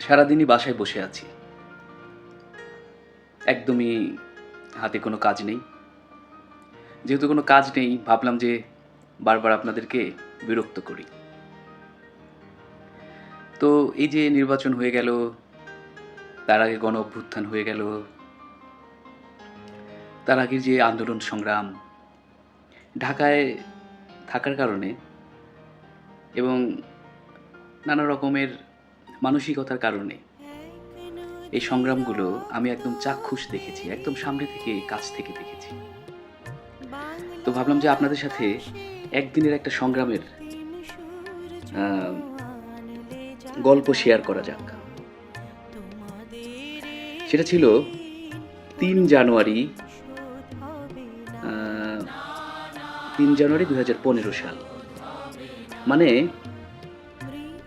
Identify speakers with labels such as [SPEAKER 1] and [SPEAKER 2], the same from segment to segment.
[SPEAKER 1] সারাদিনই বাসায় বসে আছি, একদমই হাতে কোনো কাজ নেই। যেহেতু কোনো কাজ নেই, ভাবলাম যে বারবার আপনাদেরকে বিরক্ত করি। তো এই যে নির্বাচন হয়ে গেল, তার আগে গণ অভ্যুত্থান হয়ে গেল, তার আগে যে আন্দোলন সংগ্রাম, ঢাকায় থাকার কারণে এবং নানা রকমের মানসিকতার কারণে এই সংগ্রামগুলো আমি একদম চাক্ষুষ দেখেছি, একদম সামনে থেকে, কাছ থেকে দেখেছি। তো ভাবলাম যে আপনাদের সাথে একদিনের একটা সংগ্রামের আহ, গল্প শেয়ার করা যাক। সেটা ছিল 3 জানুয়ারি, 2015 সাল। মানে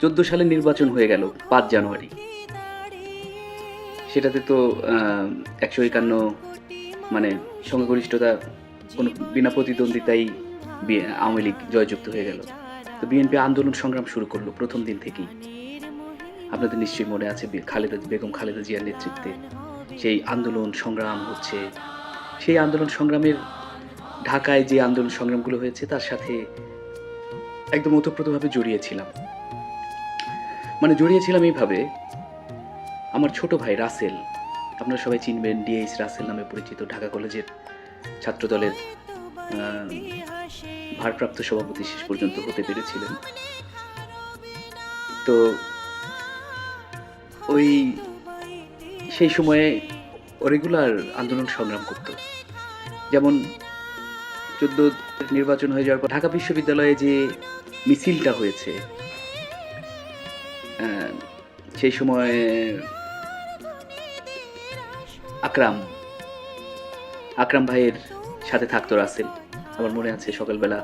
[SPEAKER 1] 14 সালে নির্বাচন হয়ে গেল 5 জানুয়ারি। সেটাতে তো 151, মানে সংখ্যাগরিষ্ঠতা, কোনো বিনা প্রতিদ্বন্দ্বিতাই আওয়ামী লীগ জয়যুক্ত হয়ে গেল। তো বিএনপি আন্দোলন সংগ্রাম শুরু করলো প্রথম দিন থেকেই। আপনাদের নিশ্চয়ই মনে আছে বেগম খালেদা জিয়ার নেতৃত্বে সেই আন্দোলন সংগ্রাম হচ্ছে। সেই আন্দোলন সংগ্রামের, ঢাকায় যে আন্দোলন সংগ্রামগুলো হয়েছে তার সাথে একদম ওতপ্রোতভাবে জড়িয়েছিলাম। মানে জড়িয়েছিলাম এইভাবে, আমার ছোট ভাই রাসেল, আপনারা সবাই চিনবেন, ডিএইচ রাসেল নামে পরিচিত, ঢাকা কলেজের ছাত্রদলের ভারপ্রাপ্ত সভাপতি শেষ পর্যন্ত হতে পেরেছিলেন। তো ওই সেই সময়ে ও রেগুলার আন্দোলন সংগ্রাম করত। যেমন 14 নির্বাচন হয়ে যাওয়ার পর ঢাকা বিশ্ববিদ্যালয়ে যে মিছিলটা হয়েছে, সেই সময় আকরাম ভাইয়ের সাথে থাকতো রাসেল। আমার মনে আছে সকালবেলা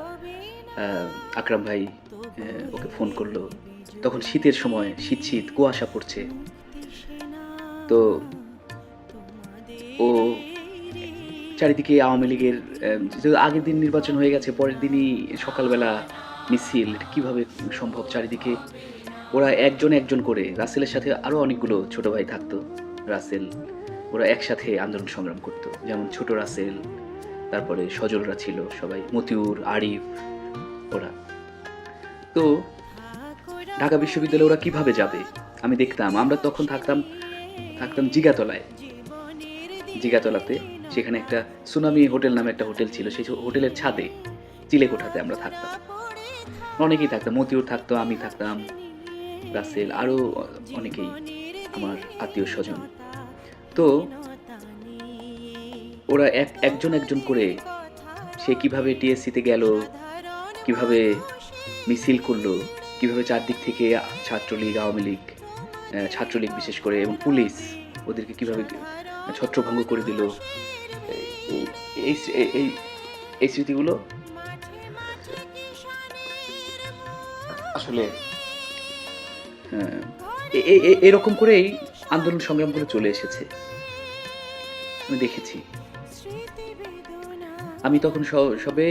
[SPEAKER 1] আকরাম ভাই ওকে ফোন করলো। তখন শীতের সময়, শীত কুয়াশা পড়ছে। তো ও চারিদিকে আওয়ামী লীগের, আগের দিন নির্বাচন হয়ে গেছে, পরের দিনই সকালবেলা মিছিল, কিভাবে সম্ভব? চারিদিকে ওরা একজন করে, রাসেলের সাথে আরও অনেকগুলো ছোট ভাই থাকতো, রাসেল, ওরা একসাথে আন্দোলন সংগ্রাম করতো। যেমন ছোট রাসেল, তারপরে সজলরা ছিল সবাই, মতিউর, আরিফ, ওরা। তো ঢাকা বিশ্ববিদ্যালয়ে ওরা কিভাবে যাবে আমি দেখতাম। আমরা তখন থাকতাম জিগাতলাতে। সেখানে একটা সুনামি হোটেল নামে একটা হোটেল ছিল, সেই হোটেলের ছাদে চিলেকোঠাতে আমরা থাকতাম, অনেকেই থাকতাম। মতিউর থাকতো, আমি থাকতাম, রাসেল, আরও অনেকেই আমার আত্মীয় স্বজন। তো ওরা একজন করে সে কিভাবে টিএসসিতে গেল, কিভাবে মিছিল করলো, কিভাবে চারদিক থেকে ছাত্রলীগ, আওয়ামী লীগ, ছাত্রলীগ বিশেষ করে, এবং পুলিশ ওদেরকে কিভাবে ছত্রভঙ্গ করে দিল, এই স্মৃতিগুলো আসলে এরকম করেই আন্দোলন সংগ্রামগুলো চলে এসেছে, আমি দেখেছি। আমি তখন সবে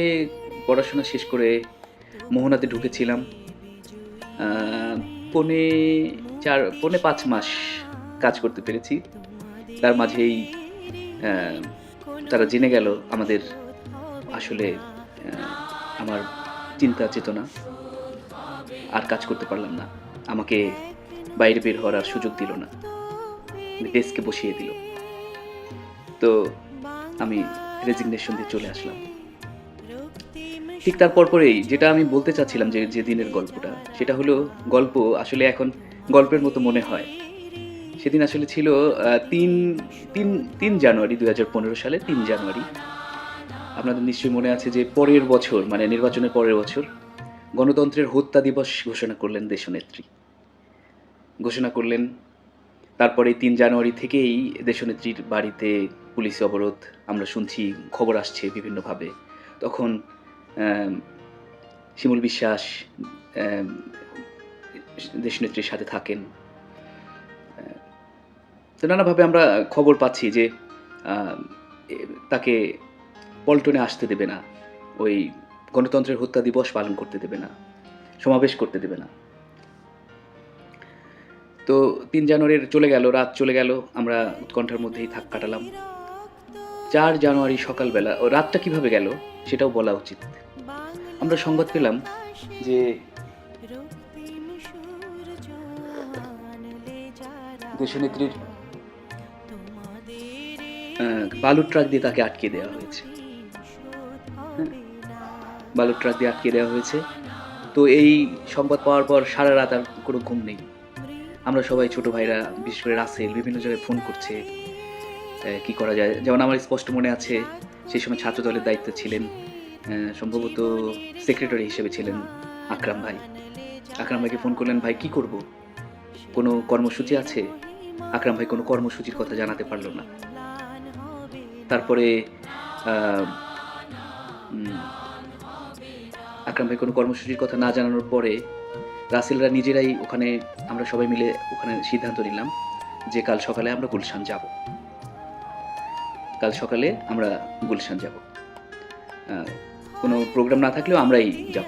[SPEAKER 1] পড়াশোনা শেষ করে মোহনাতে ঢুকেছিলাম। 4.5 মাস কাজ করতে পেরেছি। তার মাঝেই তারা জেনে গেল আমাদের আসলে আমার চিন্তা চেতনা, আর কাজ করতে পারলাম না। আমাকে বাইরে বের হওয়ার আর সুযোগ দিল না, ডেস্কে বসিয়ে দিল। তো আমি রেজিগনেশন দিয়ে চলে আসলাম। ঠিক তার পরপরেই যেটা আমি বলতে চাচ্ছিলাম, যে দিনের গল্পটা, সেটা হলো গল্প আসলে এখন গল্পের মতো মনে হয়। সেদিন আসলে ছিল 3 জানুয়ারি 2015 সালে 3 জানুয়ারি। আপনাদের নিশ্চয়ই মনে আছে যে পরের বছর, মানে নির্বাচনের পরের বছর, গণতন্ত্রের হত্যা দিবস ঘোষণা করলেন দেশনেত্রী। তারপরে 3 জানুয়ারি থেকেই দেশনেত্রীর বাড়িতে পুলিশ অবরোধ আমরা শুনছি, খবর আসছে বিভিন্নভাবে। তখন শিমুল বিশ্বাস দেশনেত্রীর সাথে থাকেন। তো নানাভাবে আমরা খবর পাচ্ছি যে তাকে পল্টনে আসতে দেবে না, ওই গণতন্ত্রের হত্যা দিবস পালন করতে দেবে না, সমাবেশ করতে দেবে না। তো ৩ জানুয়ারির চলে গেল, রাত চলে গেল। আমরা উৎকণ্ঠার মধ্যেই কাটালাম। ৪ জানুয়ারি সকালবেলা রাতটা কিভাবে গেল সেটাও বলা উচিত। আমরা সংবাদ পেলাম যে দেশনেত্রীর বালুর ট্রাক দিয়ে তাকে আটকে দেওয়া হয়েছে। হ্যাঁ, বালুর ট্রাক দিয়ে আটকে দেওয়া হয়েছে। তো এই সংবাদ পাওয়ার পর সারা রাত আর কোনো ঘুম নেই। আমরা সবাই ছোট ভাইরা, বিশেষ করে রাসেল বিভিন্ন জায়গায় ফোন করছে কি করা যায়। যেমন আমার স্পষ্ট মনে আছে সেই সময় ছাত্র দলের দায়িত্বে ছিলেন সম্ভবত সেক্রেটারি হিসেবে ছিলেন আকরাম ভাই। আকরাম ভাইকে ফোন করলেন, ভাই কি করব, কোনো কর্মসূচি আছে? আকরাম ভাই কোনো কর্মসূচির কথা জানাতে পারলো না। তারপরে আকরাম ভাই কোনো কর্মসূচির কথা না জানানোর পরে রাসেলরা নিজেরাই ওখানে, আমরা সবাই মিলে ওখানে সিদ্ধান্ত নিলাম যে কাল সকালে আমরা গুলশান যাব। কাল সকালে আমরা গুলশান যাব, কোনো প্রোগ্রাম না থাকলেও আমরাই যাব।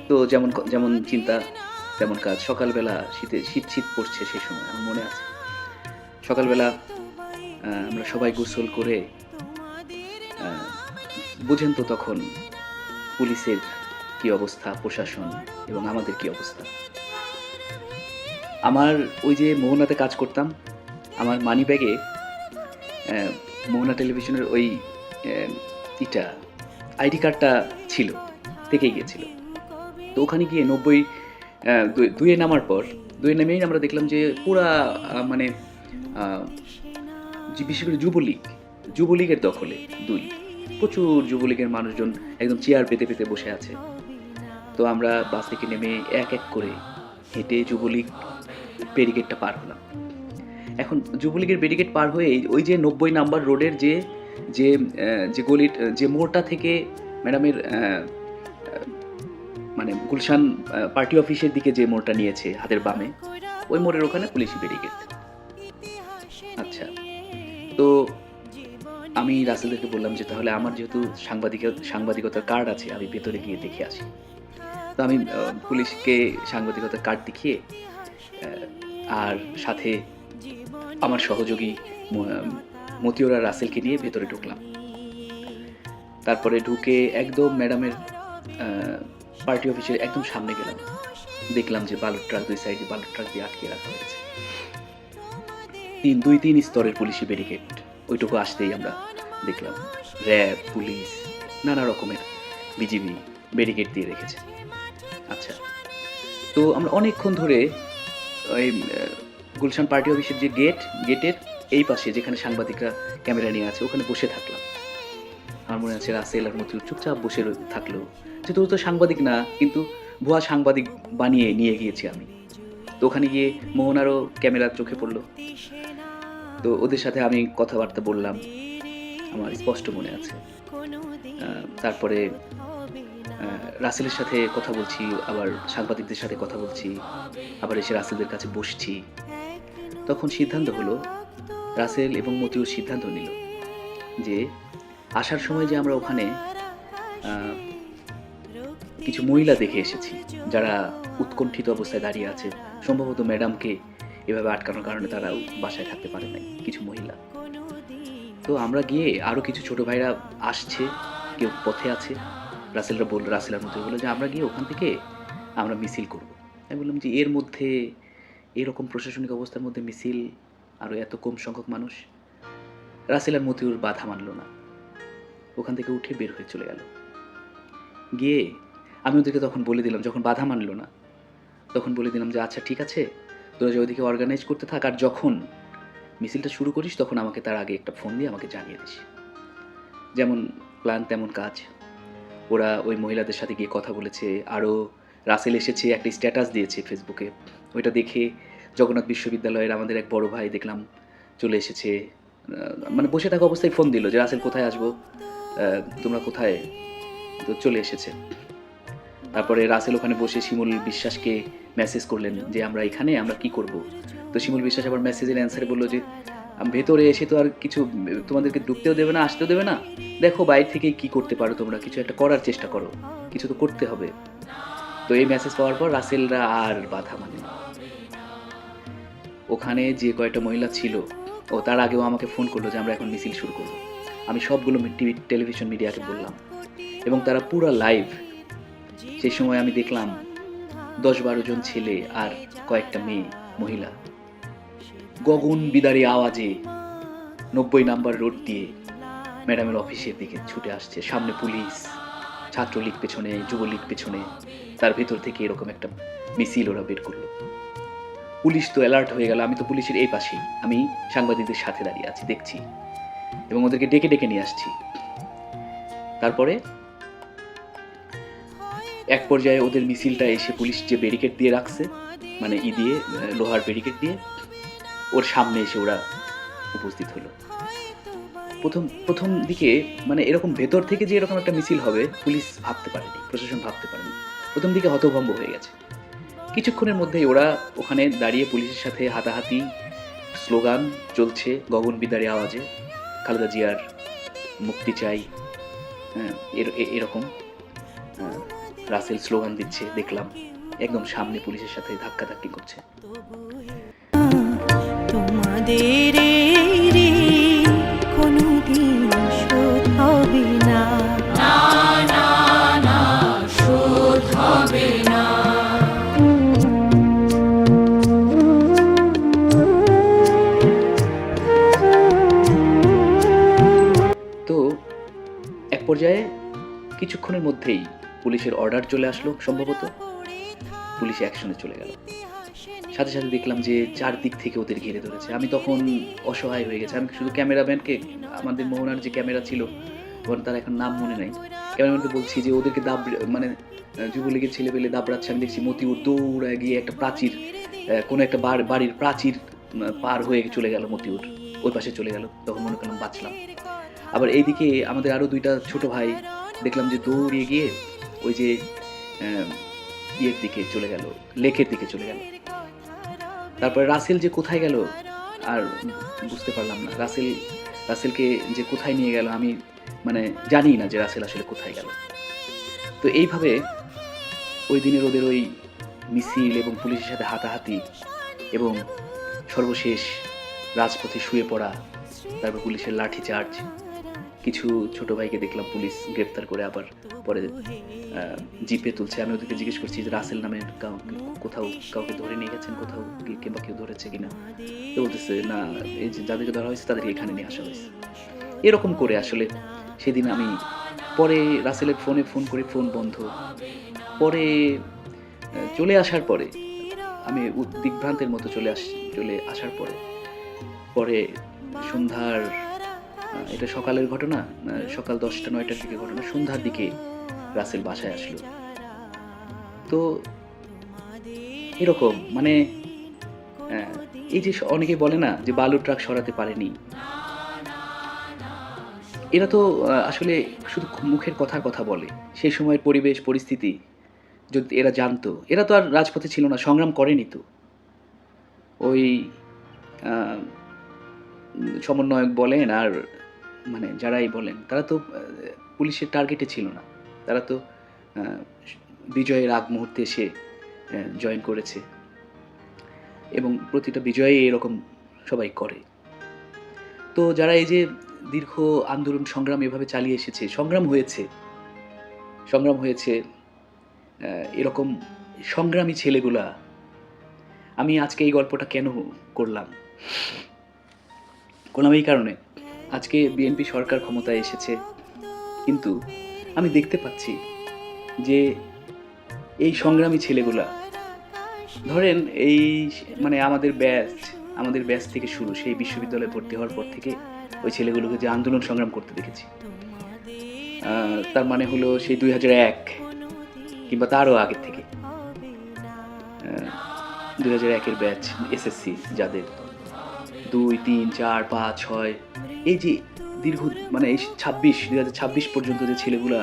[SPEAKER 1] তো যেমন যেমন চিন্তা তেমন কাজ। সকালবেলা শীত পড়ছে সেই সময়, আমার মনে আছে। সকালবেলা আমরা সবাই গোসল করে, বুঝেন তো তখন পুলিশের কি অবস্থা, প্রশাসন এবং আমাদের কি অবস্থা। আমার ওই যে মোহনাতে কাজ করতাম, আমার মানি ব্যাগে মোহনা টেলিভিশনের ওই আইডি কার্ডটা ছিল, থেকেই গিয়েছিল। তো ওখানে গিয়ে 2-এ নামার পর, 2-এ নেমেই আমরা দেখলাম যে পুরা মানে বিশেষ করে যুবলীগের দখলে 2, প্রচুর যুবলীগের মানুষজন একদম চেয়ার পেতে পেতে বসে আছে। তো আমরা বাস থেকে নেমে এক এক করে হেঁটে যুবলীগ ব্যারিকেডটা পার হলাম। এখন যুবলীগের ব্যারিকেড পার হয়ে ওই যে 90 নাম্বার রোডের যে গলির যে মোড়টা থেকে ম্যাডামের মানে গুলশান পার্টি অফিসের দিকে যে মোড়টা নিয়েছে হাতের বামে, ওই মোড়ের ওখানে পুলিশি ব্যারিকেড। আচ্ছা, তো আমি রাসেলদেরকে বললাম যে তাহলে আমার যেহেতু সাংবাদিকতার কার্ড আছে, আমি ভেতরে গিয়ে দেখে আসি। তো আমি পুলিশকে সাংবাদিকতার কার্ড দেখিয়ে আর সাথে আমার সহযোগী মতিউর আর রাসেলকে নিয়ে ভেতরে ঢুকলাম। তারপরে ঢুকে একদম ম্যাডামের পার্টি অফিসের একদম সামনে গেলাম। দেখলাম যে বালুর ট্রাক, 2 সাইডে বালুর ট্রাক দিয়ে আটকে রাখা হয়েছে। 3 স্তরের পুলিশি ব্যারিকেড। ওইটুকু আসতেই আমরা দেখলাম র্যাব, পুলিশ, নানা রকমের বিজিবি ব্যারিকেড দিয়ে রেখেছে। আচ্ছা, তো আমরা অনেকক্ষণ ধরে ওই গুলশান পার্টি অফিসের যে গেটের এই পাশে যেখানে সাংবাদিকরা ক্যামেরা নিয়ে আছে ওখানে বসে থাকলাম। আমার মনে আছে রাসেল আর মতিউর চুপচাপ বসে থাকলো, যেহেতু তো সাংবাদিক না, কিন্তু ভুয়া সাংবাদিক বানিয়ে নিয়ে গিয়েছি আমি। তো ওখানে গিয়ে মোহনারও ক্যামেরা চোখে পড়লো। তো ওদের সাথে আমি কথাবার্তা বললাম, আমার স্পষ্ট মনে আছে। তারপরে রাসেলের সাথে কথা বলছি, আবার সাংবাদিকদের সাথে কথা বলছি, আবার এসে রাসেলদের কাছে বসছি। তখন সিদ্ধান্ত হলো, রাসেল এবং মতিউর সিদ্ধান্ত নিল যে আসার সময় যে আমরা ওখানে কিছু মহিলা দেখে এসেছি যারা উৎকণ্ঠিত অবস্থায় দাঁড়িয়ে আছে, সম্ভবত ম্যাডামকে এভাবে আটকানোর কারণে তারাও বাসায় থাকতে পারে নাই কিছু মহিলা। তো আমরা গিয়ে আরও কিছু ছোট ভাইরা আসছে, কেউ পথে আছে। রাসেল আর মতিউর বললো যে আমরা গিয়ে ওখান থেকে আমরা মিছিল করব। আমি বললাম যে এর মধ্যে এরকম প্রশাসনিক অবস্থার মধ্যে মিছিল, আরও এত কম সংখ্যক মানুষ। রাসেল আর মতিউর বাধা মানল না, ওখান থেকে উঠে বের হয়ে চলে গেল। গিয়ে আমি ওদেরকে তখন বলে দিলাম, যখন বাধা মানল না তখন বলে দিলাম যে আচ্ছা ঠিক আছে, তোরা যে ওইদিকে অর্গানাইজ করতে থাক, আর যখন মিছিলটা শুরু করিস তখন আমাকে তার আগে একটা ফোন দিয়ে আমাকে জানিয়ে দিস। যেমন প্ল্যান তেমন কাজ। ওরা ওই মহিলাদের সাথে গিয়ে কথা বলেছে। আরও রাসেল এসেছে, একটা স্ট্যাটাস দিয়েছে ফেসবুকে, ওইটা দেখে জগন্নাথ বিশ্ববিদ্যালয়ের আমাদের এক বড় ভাই দেখলাম চলে এসেছে। মানে বসে থাকা অবস্থায় ফোন দিল যে রাসেল কোথায় আসবো, তোমরা কোথায়, তো চলে এসেছে। তারপরে রাসেল ওখানে বসে শিমুল বিশ্বাসকে মেসেজ করলেন যে আমরা এখানে, আমরা কি করব। তো শিমুল বিশ্বাস আবার মেসেজের অ্যান্সারে বললো যে ভেতরে এসে তো আর কিছু তোমাদেরকে ঢুকতেও দেবে না, আসতেও দেবে না, দেখো বাইরে থেকেই কি করতে পারো, তোমরা কিছু একটা করার চেষ্টা করো, কিছু তো করতে হবে। তো এই মেসেজ পাওয়ার পর রাসেলরা আর বাধা মানে না। ওখানে যে কয়টা মহিলা ছিল, তার আগেও আমাকে ফোন করলো যে আমরা এখন মিছিল শুরু করব। আমি সবগুলো টিভি টেলিভিশন মিডিয়াকে বললাম এবং তারা পুরা লাইভ। সেই সময় আমি দেখলাম 10-12 জন ছেলে আর কয়েকটা মেয়ে মহিলা গগন বিদারী আওয়াজে 90 নাম্বার রোড দিয়ে ম্যাডামের অফিসের দিকে ছুটে আসছে। সামনে পুলিশ, ছাত্রলীগ পেছনে, যুবলীগ পেছনে, তার ভেতর থেকে এরকম একটা মিছিল ওরা বের করলো। পুলিশ তো অ্যালার্ট হয়ে গেল। আমি তো পুলিশের এই পাশেই, আমি সাংবাদিকদের সাথে দাঁড়িয়ে আছি, দেখছি এবং ওদেরকে ডেকে ডেকে নিয়ে আসছি। তারপরে এক পর্যায়ে ওদের মিছিলটা এসে পুলিশ যে ব্যারিকেড দিয়ে রাখছে, মানে দিয়ে লোহার ব্যারিকেড দিয়ে, ওর সামনে এসে ওরা উপস্থিত হলো। প্রথম দিকে মানে এরকম ভেতর থেকে যে এরকম একটা মিছিল হবে পুলিশ ভাবতে পারেনি, প্রশাসন ভাবতে পারেনি। প্রথম দিকে হতভম্ব হয়ে গেছে। কিছুক্ষণের মধ্যেই ওরা ওখানে দাঁড়িয়ে পুলিশের সাথে হাতাহাতি, স্লোগান চলছে গগন বিদারী আওয়াজে, খালেদা জিয়ার মুক্তি চাই, এরকম রাসেল স্লোগান দিচ্ছে। দেখলাম একদম সামনে পুলিশের সাথে ধাক্কাধাক্কি করছে। তোমাদের কোনদিন শোধ হবে না, শোধ হবে না। তো এক পর্যায়ে কিছুক্ষণের মধ্যেই পুলিশের অর্ডার চলে আসলো। সম্ভবত পুলিশ অ্যাকশনে চলে গেল। সাথে সাথে দেখলাম যে চারদিক থেকে ওদের ঘিরে ধরেছে। আমি তখন অসহায় হয়ে গেছি। আমি শুধু ক্যামেরাম্যানকে, আমাদের মোহনার যে ক্যামেরা ছিল, তার এখন নাম মনে নাই, ক্যামেরাম্যানকে বলছি যে ওদেরকে মানে যুবলীগের ছেলেপেলে দাবড়াচ্ছে। আমি দেখছি মতিউর দৌড়ায় গিয়ে একটা প্রাচীর, কোনো একটা বাড়ির প্রাচীর পার হয়ে চলে গেল, মতিউর ওই পাশে চলে গেল। তখন মনে করলাম বাঁচলাম। আবার এইদিকে আমাদের আরও 2টা ছোট ভাই দেখলাম যে দৌড়িয়ে গিয়ে ওই যে ইয়ের দিকে চলে গেল, লেকের দিকে চলে গেল। তারপরে রাসেল যে কোথায় গেল আর বুঝতে পারলাম না। রাসেলকে যে কোথায় নিয়ে গেল আমি মানে জানি না যে রাসেল আসলে কোথায় গেল। তো এইভাবে ওই দিনের ওদের ওই মিছিল এবং পুলিশের সাথে হাতাহাতি এবং সর্বশেষ রাজপথে শুয়ে পড়া, তারপর পুলিশের লাঠিচার্জ, কিছু ছোট ভাইকে দেখলাম পুলিশ গ্রেপ্তার করে আবার পরে জিপে তুলছে। আমি ওদেরকে জিজ্ঞেস করছি যে রাসেল নামের কোথাও কাউকে ধরে নিয়ে গেছেন, কোথাও কিংবা কেউ ধরেছে কিনা। তো বলতেছে না, এই যে যাদেরকে ধরা হয়েছে তাদেরকে এখানে নিয়ে আসা হয়েছে। এরকম করে আসলে সেদিন আমি পরে রাসেলের ফোন করে ফোন বন্ধ। পরে চলে আসার পরে আমি দিগ্ভ্রান্তের মতো চলে আসার পরে সন্ধ্যার, এটা সকালের ঘটনা, সকাল 10টা-9টার দিকে ঘটনা, সন্ধ্যার দিকে রাসেল বাসায় আসলো। তো এরকম মানে এই যে অনেকে বলে না যে বালুর ট্রাক সরাতে পারেনি, এরা তো আসলে শুধু মুখের কথা বলে। সেই সময়ের পরিবেশ পরিস্থিতি যদি এরা জানতো, এরা তো আর রাজপথে ছিল না, সংগ্রাম করেনি তো। ওই সমন্বয়ক বলেন আর মানে যারাই বলেন, তারা তো পুলিশের টার্গেটে ছিল না। তারা তো বিজয়ের আগ মুহূর্তে এসে জয়েন করেছে এবং প্রতিটা বিজয়ে এরকম সবাই করে। তো যারা এই যে দীর্ঘ আন্দোলন সংগ্রাম এভাবে চালিয়ে এসেছে, সংগ্রাম হয়েছে এরকম সংগ্রামী ছেলেগুলা। আমি আজকে এই গল্পটা কেন করলাম এই কারণে, আজকে বিএনপি সরকার ক্ষমতায় এসেছে, কিন্তু আমি দেখতে পাচ্ছি যে এই সংগ্রামী ছেলেগুলা, ধরেন এই মানে আমাদের ব্যাচ থেকে শুরু, সেই বিশ্ববিদ্যালয়ে ভর্তি হওয়ার পর থেকে ওই ছেলেগুলোকে যে আন্দোলন সংগ্রাম করতে দেখেছি, তার মানে হলো সেই 2001 কিংবা তারও আগের থেকে 2001-এর ব্যাচ এসএসসি, যাদের 2, 3, 4, 5, 6 এই যে দীর্ঘ মানে এই 2026 পর্যন্ত যে ছেলেগুলা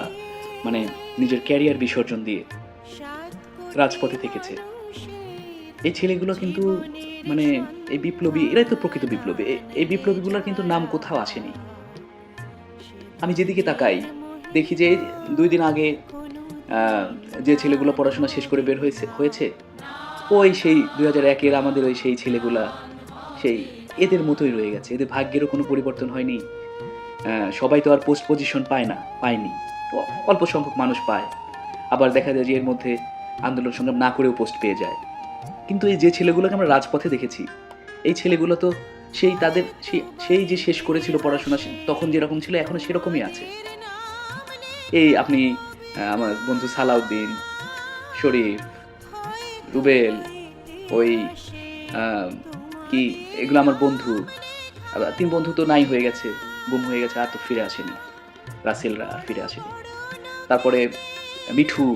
[SPEAKER 1] মানে নিজের ক্যারিয়ার বিসর্জন দিয়ে রাজপথে থেকেছে, এই ছেলেগুলো কিন্তু মানে এই বিপ্লবী, এরাই তো প্রকৃত বিপ্লবী। এই বিপ্লবীগুলোর কিন্তু নাম কোথাও আসেনি। আমি যেদিকে তাকাই দেখি যে 2 দিন আগে যে ছেলেগুলো পড়াশোনা শেষ করে বের হয়েছে ওই সেই 2001-এর আমাদের ওই সেই ছেলেগুলা সেই এদের মতোই রয়ে গেছে। এদের ভাগ্যেরও কোনো পরিবর্তন হয়নি। সবাই তো আর পোস্ট পজিশন পায়নি। তো অল্প সংখ্যক মানুষ পায়। আবার দেখা যায় যে এর মধ্যে আন্দোলন সংগ্রাম না করেও পোস্ট পেয়ে যায়। কিন্তু এই যে ছেলেগুলোকে আমরা রাজপথে দেখেছি, এই ছেলেগুলো তো সেই যে শেষ করেছিল পড়াশোনা তখন যেরকম ছিল এখনো সেরকমই আছে। এই আপনি আমার বন্ধু সালাউদ্দিন, শরীফ, রুবেল, ওই আ কি এগুলো আমার বন্ধু। ৩ বন্ধু তো নাই হয়ে গেছে, গুম হয়ে গেছে, আর তো ফিরে আসেনি। রাসেলরা আর ফিরে আসেনি। তারপরে মিঠু,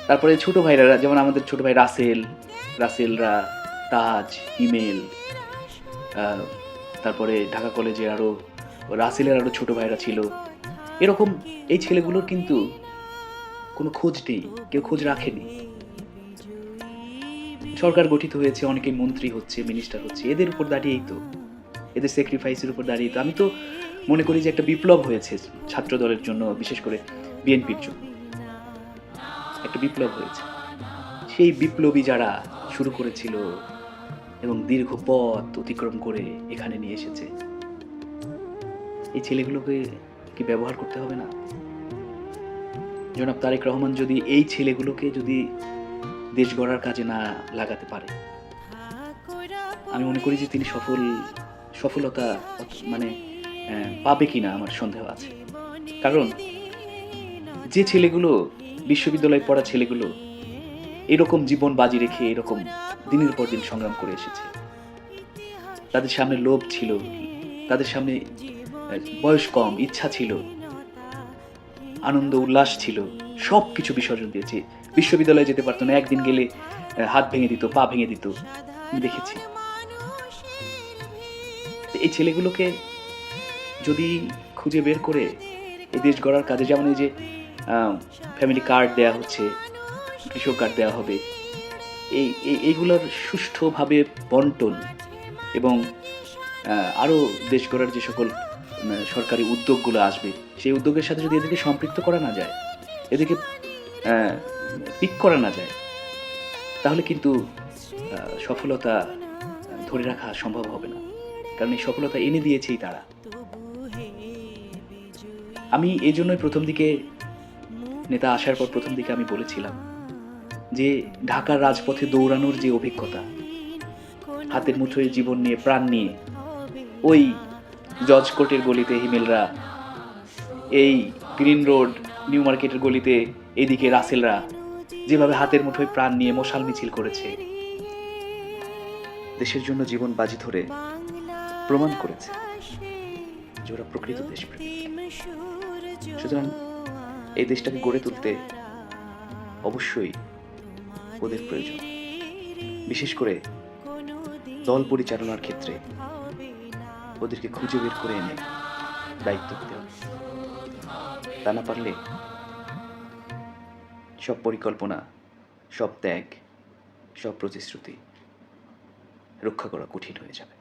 [SPEAKER 1] তারপরে ছোট ভাইরা যেমন আমাদের ছোট ভাই রাসেলরা, তাজ, ইমেল, আ তারপরে ঢাকা কলেজে আরো রাসেলের আরো ছোট ভাইরা ছিল। এরকম এই ছেলেগুলোর কিন্তু কোনো খোঁজ নেই। কেউ খোঁজ রাখেনি। সরকার গঠিত হয়েছে, অনেকেই মন্ত্রী হচ্ছে, মিনিস্টার হচ্ছে। এদের উপর দাঁড়িয়েই তো। এদের স্যাক্রিফাইসের উপর দাঁড়িয়ে তো আমি তো মনে করি যে একটা বিপ্লব হয়েছে ছাত্র দলের জন্য, বিশেষ করে বিএনপির জন্য। একটা বিপ্লব হয়েছে। সেই বিপ্লবী যারা শুরু করেছিল এবং দীর্ঘ পথ অতিক্রম করে এখানে নিয়ে এসেছে, এই ছেলেগুলোকে কি ব্যবহার করতে হবে না? জনাব তারেক রহমান যদি এই ছেলেগুলোকে যদি দেশ গড়ার কাজে না লাগাতে পারে, আমি মনে করি যে তিনি সফলতা মানে পাবে কিনা আমার সন্দেহ আছে। কারণ যে ছেলেগুলো বিশ্ববিদ্যালয়ে পড়া ছেলেগুলো এরকম জীবন বাজি রেখে এরকম দিনের পর দিন সংগ্রাম করে এসেছে, তাদের সামনে লোভ ছিল, তাদের সামনে বয়স কম, ইচ্ছা ছিল, আনন্দ উল্লাস ছিল, সবকিছু বিসর্জন দিয়েছে। বিশ্ববিদ্যালয়ে যেতে পারতো না, একদিন গেলে হাত ভেঙে দিত, পা ভেঙে দিত, আমি দেখেছি। এই ছেলেগুলোকে যদি খুঁজে বের করে এই দেশ গড়ার কাজে, যেমন এই যে ফ্যামিলি কার্ড দেয়া হচ্ছে, কৃষক কার্ড দেওয়া হবে, এইগুলোর সুষ্ঠুভাবে বন্টন এবং আরও দেশ গড়ার যে সকল সরকারি উদ্যোগগুলো আসবে, সেই উদ্যোগের সাথে যদি এদেরকে সম্পৃক্ত করা না যায়, এদেরকে পিক করা না যায়, তাহলে কিন্তু সফলতা ধরে রাখা সম্ভব হবে না। কারণ এই সফলতা এনে দিয়েছেই তারা। আমি এই জন্যই প্রথম দিকে নেতা আসার পর প্রথম দিকে আমি বলেছিলাম যে ঢাকার রাজপথে দৌড়ানোর যে অভিজ্ঞতা, হাতের মুঠোয় জীবন নিয়ে, প্রাণ নিয়ে, ওই জজ কোর্টের গলিতে হিমেলরা, এই গ্রিন রোড নিউ মার্কেটের গলিতে এদিকে রাসেলরা যেভাবে হাতের মুঠোয় প্রাণ নিয়ে মশাল মিছিল করেছে, দেশের জন্য জীবন বাজি ধরে প্রমাণ করেছে যে ওরা প্রকৃত দেশপ্রেমিক। সুতরাং এই দেশটাকে গড়ে তুলতে অবশ্যই ওদের প্রয়োজন, বিশেষ করে দল পরিচালনার ক্ষেত্রে ওদেরকে খুঁজে বের করে এনে দায়িত্ব দিতে হবে। তা না পারলে সব পরিকল্পনা, সব ত্যাগ, সব প্রতিশ্রুতি রক্ষা করা কঠিন হয়ে যাবে।